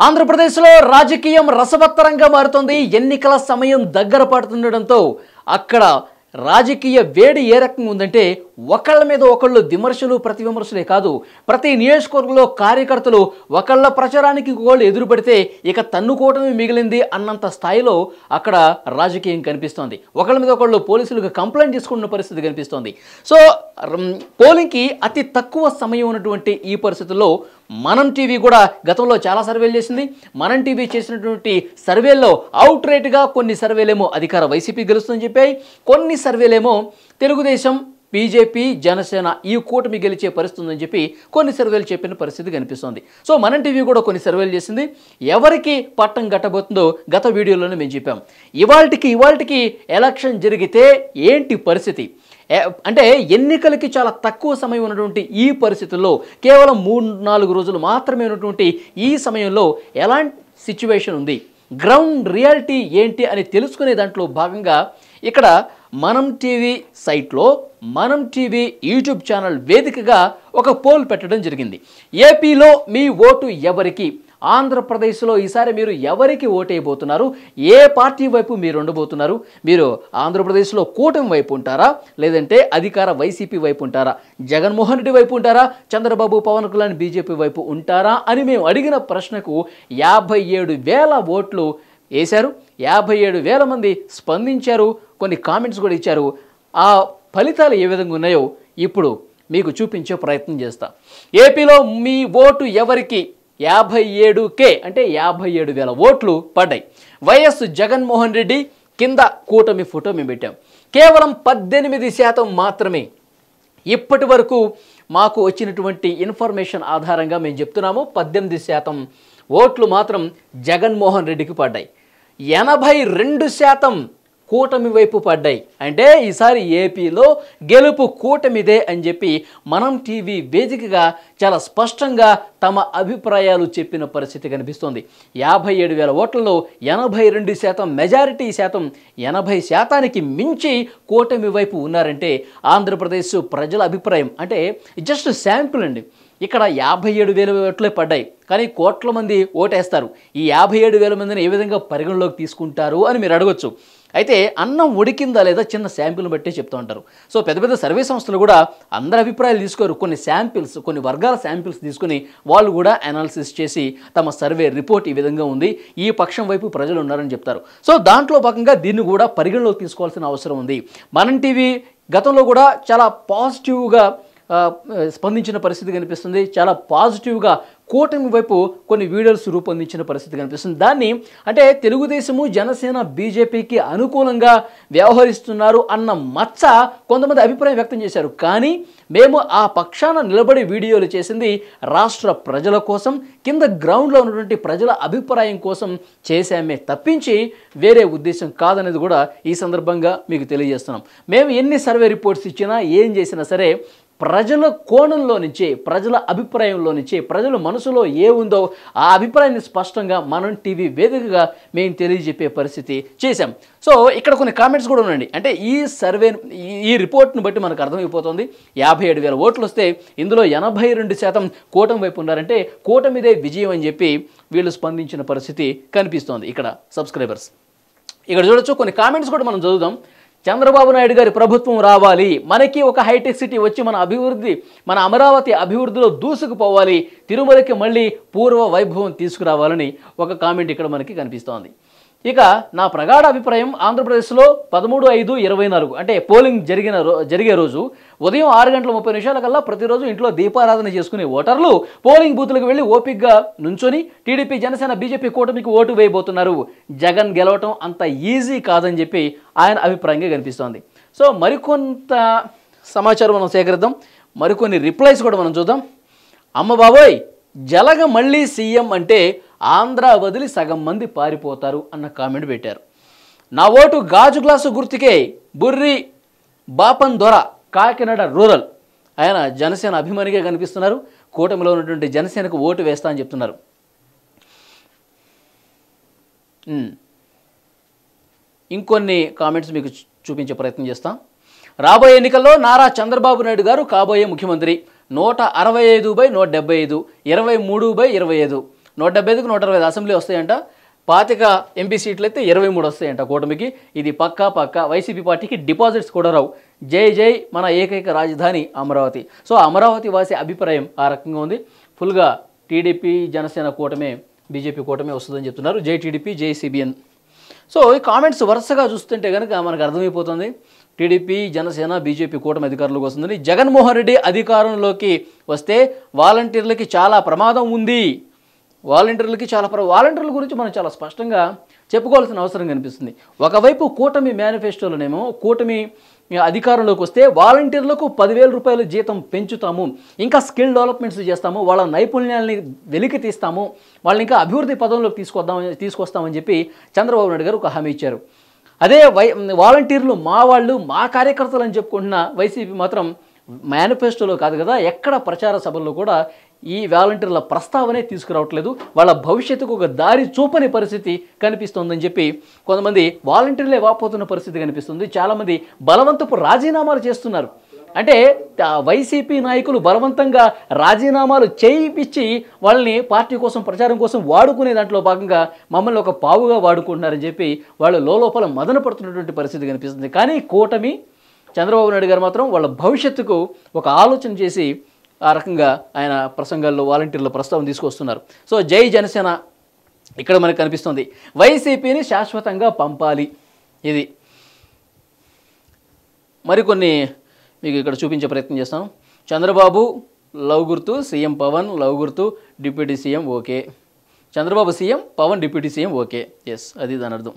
ఆంధ్రప్రదేశ్లో రాజకీయం రసవత్తరంగా మారుతోంది. ఎన్నికల సమయం దగ్గర పడుతుండడంతో అక్కడ రాజకీయ వేడి ఏ రకంగా ఉందంటే ఒకళ్ళ మీద ఒకళ్ళు విమర్శలు ప్రతి విమర్శలే కాదు, ప్రతి నియోజకవర్గంలో కార్యకర్తలు ఒకళ్ళ ప్రచారానికి ఇంకోళ్ళు ఎదురుపడితే ఇక తన్నుకోవటమే మిగిలింది అన్నంత స్థాయిలో అక్కడ రాజకీయం కనిపిస్తోంది. ఒకళ్ళ మీద ఒకళ్ళు పోలీసులకు కంప్లైంట్ చేసుకున్న పరిస్థితి కనిపిస్తోంది. సో పోలింగ్కి అతి తక్కువ సమయం ఉన్నటువంటి ఈ పరిస్థితుల్లో మనం టీవీ కూడా గతంలో చాలా సర్వేలు చేసింది. మనం టీవీ చేసినటువంటి సర్వేల్లో అవుట్ రేట్గా కొన్ని సర్వేలేమో అధికార వైసీపీ గెలుస్తుందని చెప్పాయి, కొన్ని సర్వేలేమో తెలుగుదేశం, బీజేపీ, జనసేన ఈ కూటమి గెలిచే పరిస్థితి ఉందని చెప్పి కొన్ని సర్వేలు చెప్పిన పరిస్థితి కనిపిస్తోంది. సో మనం టీవీ కూడా కొన్ని సర్వేలు చేసింది. ఎవరికి పట్టం గట్టబోతుందో గత వీడియోలోనే మేము చెప్పాం. ఇవాల్టికి ఎలక్షన్ జరిగితే ఏంటి పరిస్థితి అంటే ఎన్నికలకి చాలా తక్కువ సమయం ఉన్నటువంటి ఈ పరిస్థితుల్లో కేవలం 3-4 రోజులు మాత్రమే ఉన్నటువంటి ఈ సమయంలో ఎలాంటి సిచ్యువేషన్ ఉంది, గ్రౌండ్ రియాలిటీ ఏంటి అని తెలుసుకునే దాంట్లో భాగంగా ఇక్కడ మనం టీవీ సైట్లో మనం టీవీ యూట్యూబ్ ఛానల్ వేదికగా ఒక పోల్ పెట్టడం జరిగింది. ఏపీలో మీ ఓటు ఎవరికి, ఆంధ్రప్రదేశ్లో ఈసారి మీరు ఎవరికి ఓటేయబోతున్నారు, ఏ పార్టీ వైపు మీరు ఉండబోతున్నారు, మీరు ఆంధ్రప్రదేశ్లో కూటమి వైపు ఉంటారా లేదంటే అధికార వైసీపీ వైపు ఉంటారా, జగన్మోహన్ రెడ్డి వైపు ఉంటారా, చంద్రబాబు పవన్ కళ్యాణ్ బీజేపీ వైపు ఉంటారా అని మేము అడిగిన ప్రశ్నకు 57,000 ఓట్లు వేశారు. 57,000 మంది స్పందించారు, కొన్ని కామెంట్స్ కూడా ఇచ్చారు. ఆ ఫలితాలు ఏ విధంగా ఉన్నాయో ఇప్పుడు మీకు చూపించే ప్రయత్నం చేస్తా. ఏపీలో మీ ఓటు ఎవరికి 57K అంటే 57,000 ఓట్లు పడ్డాయి. వైఎస్ జగన్మోహన్ రెడ్డి కింద కూటమి ఫోటో మేము పెట్టాం. కేవలం 18% మాత్రమే ఇప్పటి వరకు మాకు వచ్చినటువంటి ఇన్ఫర్మేషన్ ఆధారంగా మేము చెప్తున్నాము. 18% ఓట్లు మాత్రం జగన్మోహన్ రెడ్డికి పడ్డాయి. 82% కూటమి వైపు పడ్డాయి. అంటే ఈసారి ఏపీలో గెలుపు కూటమిదే అని చెప్పి మనం టీవీ వేదికగా చాలా స్పష్టంగా తమ అభిప్రాయాలు చెప్పిన పరిస్థితి కనిపిస్తోంది. 57,000 ఓట్లలో 82% మెజారిటీ శాతం 80%కి మించి కూటమి వైపు ఉన్నారంటే ఆంధ్రప్రదేశ్ ప్రజల అభిప్రాయం అంటే జస్ట్ శాంపుల్ అండి. ఇక్కడ 57,000 ఓట్లే పడ్డాయి, కానీ కోట్ల మంది ఓటేస్తారు. ఈ 57,000 మందిని ఏ విధంగా పరిగణలోకి తీసుకుంటారు అని మీరు అడగొచ్చు. అయితే అన్నం ఉడికిందా లేదా చిన్న శాంపిల్ని బట్టే చెప్తూ ఉంటారు. సో పెద్ద పెద్ద సర్వే సంస్థలు కూడా అందరి అభిప్రాయాలు తీసుకోరు, కొన్ని శాంపిల్స్, కొన్ని వర్గాల శాంపిల్స్ తీసుకుని వాళ్ళు కూడా అనాలిసిస్ చేసి తమ సర్వే రిపోర్ట్ ఈ విధంగా ఉంది, ఈ పక్షం వైపు ప్రజలు ఉన్నారని చెప్తారు. సో దాంట్లో భాగంగా దీన్ని కూడా పరిగణలోకి తీసుకోవాల్సిన అవసరం ఉంది. మనం టీవీ గతంలో కూడా చాలా పాజిటివ్గా స్పందించిన పరిస్థితి కనిపిస్తుంది. చాలా పాజిటివ్గా కూటమి వైపు కొన్ని వీడియోస్ రూపొందించిన పరిస్థితి కనిపిస్తుంది. దాన్ని అంటే తెలుగుదేశము, జనసేన, బీజేపీకి అనుకూలంగా వ్యవహరిస్తున్నారు అన్న మచ్చ కొంతమంది అభిప్రాయం వ్యక్తం చేశారు. కానీ మేము ఆ పక్షాన నిలబడి వీడియోలు చేసింది రాష్ట్ర ప్రజల కోసం, కింద గ్రౌండ్లో ఉన్నటువంటి ప్రజల అభిప్రాయం కోసం చేశామే తప్పించి వేరే ఉద్దేశం కాదనేది కూడా ఈ సందర్భంగా మీకు తెలియజేస్తున్నాం. మేము ఎన్ని సర్వే రిపోర్ట్స్ ఇచ్చినా ఏం చేసినా సరే ప్రజల కోణంలో నుంచే, ప్రజల అభిప్రాయంలో నుంచే, ప్రజల మనసులో ఏ ఉందో ఆ అభిప్రాయాన్ని స్పష్టంగా మనం టీవీ వేదికగా మేము తెలియజెప్పే పరిస్థితి చేశాం. సో ఇక్కడ కొన్ని కామెంట్స్ కూడా ఉన్నాయండి. అంటే ఈ సర్వే, ఈ రిపోర్ట్ను బట్టి మనకు అర్థమైపోతుంది 57,000 ఓట్లు వస్తే ఇందులో 82% కూటమి వైపు ఉన్నారంటే కూటమిదే విజయం అని చెప్పి వీళ్ళు స్పందించిన పరిస్థితి కనిపిస్తోంది. ఇక్కడ సబ్స్క్రైబర్స్ ఇక్కడ చూడొచ్చు, కొన్ని కామెంట్స్ కూడా మనం చదువుదాం. చంద్రబాబు నాయుడు గారి ప్రభుత్వం రావాలి, మనకి ఒక హైటెక్ సిటీ వచ్చి మన అమరావతి అభివృద్ధిలో దూసుకుపోవాలి, తిరుమలకి మళ్ళీ పూర్వ వైభవం తీసుకురావాలని ఒక కామెంట్ ఇక్కడ మనకి కనిపిస్తోంది. ఇక నా ప్రగాఢ అభిప్రాయం ఆంధ్రప్రదేశ్లో 13/5/24 అంటే పోలింగ్ జరిగే రోజు ఉదయం 6:30 కల్లా ప్రతిరోజు ఇంట్లో దీపారాధన చేసుకునే ఓటర్లు పోలింగ్ బూత్లకు వెళ్ళి ఓపికగా నుంచొని టీడీపీ, జనసేన, బీజేపీ కూటమికి ఓటు వేయబోతున్నారు. జగన్ గెలవటం అంత ఈజీ కాదని చెప్పి ఆయన అభిప్రాయంగా కనిపిస్తోంది. సో మరికొంత సమాచారం మనం సేకరిద్దాం, మరికొన్ని రిప్లైస్ కూడా మనం చూద్దాం. అమ్మ బాబోయ్, జలగ మళ్ళీ సీఎం అంటే ఆంధ్ర వదిలి సగం మంది పారిపోతారు అన్న కామెంట్ పెట్టారు. నా ఓటు గాజు గ్లాసు గుర్తుకే, బుర్రి బాపన్ దొర, కాకినాడ రూరల్. ఆయన జనసేన అభిమానిగా కనిపిస్తున్నారు. కూటమిలో ఉన్నటువంటి జనసేనకు ఓటు వేస్తా అని చెప్తున్నారు. ఇంకొన్ని కామెంట్స్ మీకు చూపించే ప్రయత్నం చేస్తాం. రాబోయే ఎన్నికల్లో నారా చంద్రబాబు నాయుడు గారు కాబోయే ముఖ్యమంత్రి. 165/175, 23/25, 175కి 125 అసెంబ్లీ వస్తాయంట, 25 ఎంపీ సీట్లు అయితే 23 వస్తాయంట కూటమికి. ఇది పక్కా వైసీపీ పార్టీకి డిపాజిట్స్ కూడా రావు. జై జై మన ఏకైక రాజధాని అమరావతి. సో అమరావతి వాసి అభిప్రాయం ఆ రకంగా ఉంది. ఫుల్గా టీడీపీ జనసేన కూటమే, బీజేపీ కూటమే వస్తుందని చెప్తున్నారు. జై టీడీపీ, జై సిబిఎన్. సో ఈ కామెంట్స్ వరుసగా చూస్తుంటే కనుక మనకు అర్థమైపోతుంది టీడీపీ జనసేన బీజేపీ కూటమి అధికారంలోకి వస్తుందని. జగన్మోహన్ రెడ్డి అధికారంలోకి వస్తే వాలంటీర్లకి చాలా ప్రమాదం ఉంది. వాలంటీర్ల గురించి మనం చాలా స్పష్టంగా చెప్పుకోవాల్సిన అవసరం కనిపిస్తుంది. ఒకవైపు కూటమి మేనిఫెస్టోలోనేమో కూటమి అధికారంలోకి వస్తే వాలంటీర్లకు 10,000 రూపాయలు జీతం పెంచుతాము, ఇంకా స్కిల్ డెవలప్మెంట్స్ చేస్తాము, వాళ్ళ నైపుణ్యాలని వెలికి తీస్తాము, వాళ్ళని ఇంకా అభివృద్ధి పదంలోకి తీసుకొస్తామని చెప్పి చంద్రబాబు నాయుడు గారు ఒక హామీ ఇచ్చారు. అదే వాలంటీర్లు మా వాళ్ళు, మా కార్యకర్తలు అని చెప్పుకుంటున్న వైసీపీ మాత్రం మేనిఫెస్టోలో కాదు కదా, ఎక్కడ ప్రచార సభల్లో కూడా ఈ వాలంటీర్ల ప్రస్తావనే తీసుకురావట్లేదు. వాళ్ళ భవిష్యత్తుకు ఒక దారి చూపని పరిస్థితి కనిపిస్తోందని చెప్పి కొంతమంది వాలంటీర్లే వాపోతున్న పరిస్థితి కనిపిస్తుంది. చాలామంది బలవంతపు రాజీనామాలు చేస్తున్నారు. అంటే వైసీపీ నాయకులు బలవంతంగా రాజీనామాలు చేయించి వాళ్ళని పార్టీ కోసం, ప్రచారం కోసం వాడుకునే దాంట్లో భాగంగా మమ్మల్ని ఒక పావుగా వాడుకుంటున్నారని చెప్పి వాళ్ళు లోపల మదన పడుతున్నటువంటి పరిస్థితి కనిపిస్తుంది. కానీ కూటమి చంద్రబాబు నాయుడు గారు మాత్రం వాళ్ళ భవిష్యత్తుకు ఒక ఆలోచన చేసి ఆ రకంగా ఆయన ప్రసంగాల్లో వాలంటీర్ల ప్రస్తావన తీసుకొస్తున్నారు. సో జై జనసేన ఇక్కడ మనకు కనిపిస్తుంది. వైసీపీని శాశ్వతంగా పంపాలి. ఇది మరికొన్ని మీకు ఇక్కడ చూపించే ప్రయత్నం చేస్తాను. చంద్రబాబు లవ్ గుర్తు, సీఎం పవన్ లవ్ గుర్తు, deputy CM okay. Chandrababu CM, Pawan deputy CM okay. Yes, అది దాని అర్థం.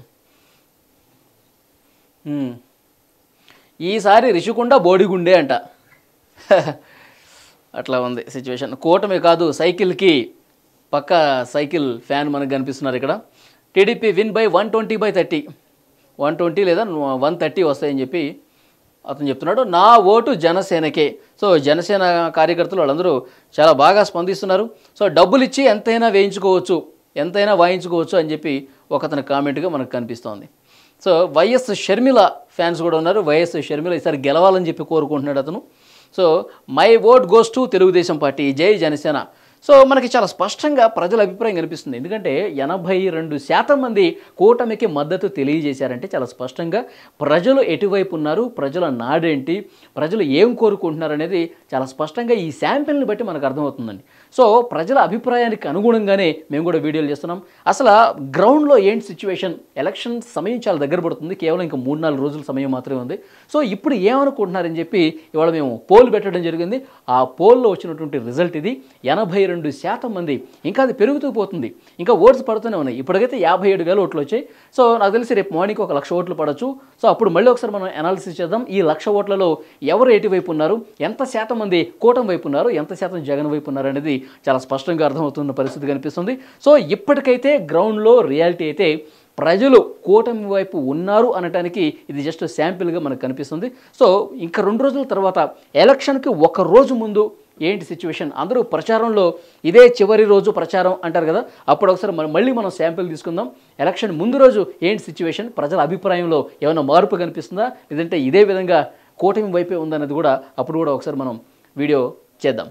ఈసారి రిషికొండ బోడిగుండే అంట. అట్లా ఉంది సిచ్యువేషన్. కూటమి కాదు, సైకిల్కి పక్క సైకిల్ ఫ్యాన్ మనకు కనిపిస్తున్నారు ఇక్కడ. టీడీపీ విన్ బై 120/30, 120 లేదా 130 వస్తాయని చెప్పి అతను చెప్తున్నాడు. నా ఓటు జనసేనకే. సో జనసేన కార్యకర్తలు వాళ్ళందరూ చాలా బాగా స్పందిస్తున్నారు. సో డబ్బులు ఇచ్చి ఎంతైనా వేయించుకోవచ్చు, ఎంతైనా వాయించుకోవచ్చు అని చెప్పి ఒకతని కామెంట్గా మనకు కనిపిస్తోంది. సో వైఎస్ షర్మిల ఫ్యాన్స్ కూడా ఉన్నారు. వైఎస్ షర్మిల ఈసారి గెలవాలని చెప్పి కోరుకుంటున్నాడు అతను. So my vote goes to Telugu Desam party, జై జనసేన. సో మనకి చాలా స్పష్టంగా ప్రజల అభిప్రాయం కనిపిస్తుంది. ఎందుకంటే 82% మంది కూటమికి మద్దతు తెలియజేశారంటే చాలా స్పష్టంగా ప్రజలు ఎటువైపు ఉన్నారు, ప్రజల నాడేంటి, ప్రజలు ఏం కోరుకుంటున్నారు అనేది చాలా స్పష్టంగా ఈ శాంపిల్ని బట్టి మనకు అర్థమవుతుందండి. సో ప్రజల అభిప్రాయానికి అనుగుణంగానే మేము కూడా వీడియోలు చేస్తున్నాం. అసలు గ్రౌండ్లో ఏంటి సిచ్యువేషన్, ఎలక్షన్ సమయం చాలా దగ్గర పడుతుంది, కేవలం ఇంకా 3-4 రోజుల సమయం మాత్రమే ఉంది. సో ఇప్పుడు ఏమనుకుంటున్నారని చెప్పి ఇవాళ మేము పోల్ పెట్టడం జరిగింది. ఆ పోల్లో వచ్చినటువంటి రిజల్ట్ ఇది. 82% మంది, ఇంకా అది పెరుగుతూ పోతుంది, ఇంకా ఓట్స్ పడుతూనే ఉన్నాయి. ఇప్పటికైతే 57,000 ఓట్లు వచ్చాయి. సో నాకు తెలిసి రేపు మార్నింగ్ 1,00,000 ఓట్లు పడవచ్చు. సో అప్పుడు మళ్ళీ ఒకసారి మనం అనాలిసిస్ చేద్దాం. ఈ 1,00,000 ఓట్లలో ఎవరు ఎటువైపు ఉన్నారు, ఎంత శాతం మంది కూటమి వైపు ఉన్నారు, ఎంత శాతం జగన్ వైపు ఉన్నారు అనేది చాలా స్పష్టంగా అర్థమవుతున్న పరిస్థితి కనిపిస్తుంది. సో ఇప్పటికైతే గ్రౌండ్లో రియాలిటీ అయితే ప్రజలు కూటమి వైపు ఉన్నారు అనటానికి ఇది జస్ట్ శాంపిల్గా మనకు కనిపిస్తుంది. సో ఇంకా 2 రోజుల తర్వాత ఎలక్షన్కి 1 రోజు ముందు ఏంటి సిచ్యువేషన్, అందరూ ప్రచారంలో ఇదే చివరి రోజు ప్రచారం అంటారు కదా, అప్పుడు ఒకసారి మళ్ళీ మనం శాంపిల్ తీసుకుందాం. ఎలక్షన్ ముందు రోజు ఏంటి సిచ్యువేషన్, ప్రజల అభిప్రాయంలో ఏమైనా మార్పు కనిపిస్తుందా, లేదంటే ఇదే విధంగా కూటమి వైపే ఉందన్నది కూడా అప్పుడు కూడా ఒకసారి మనం వీడియో చేద్దాం.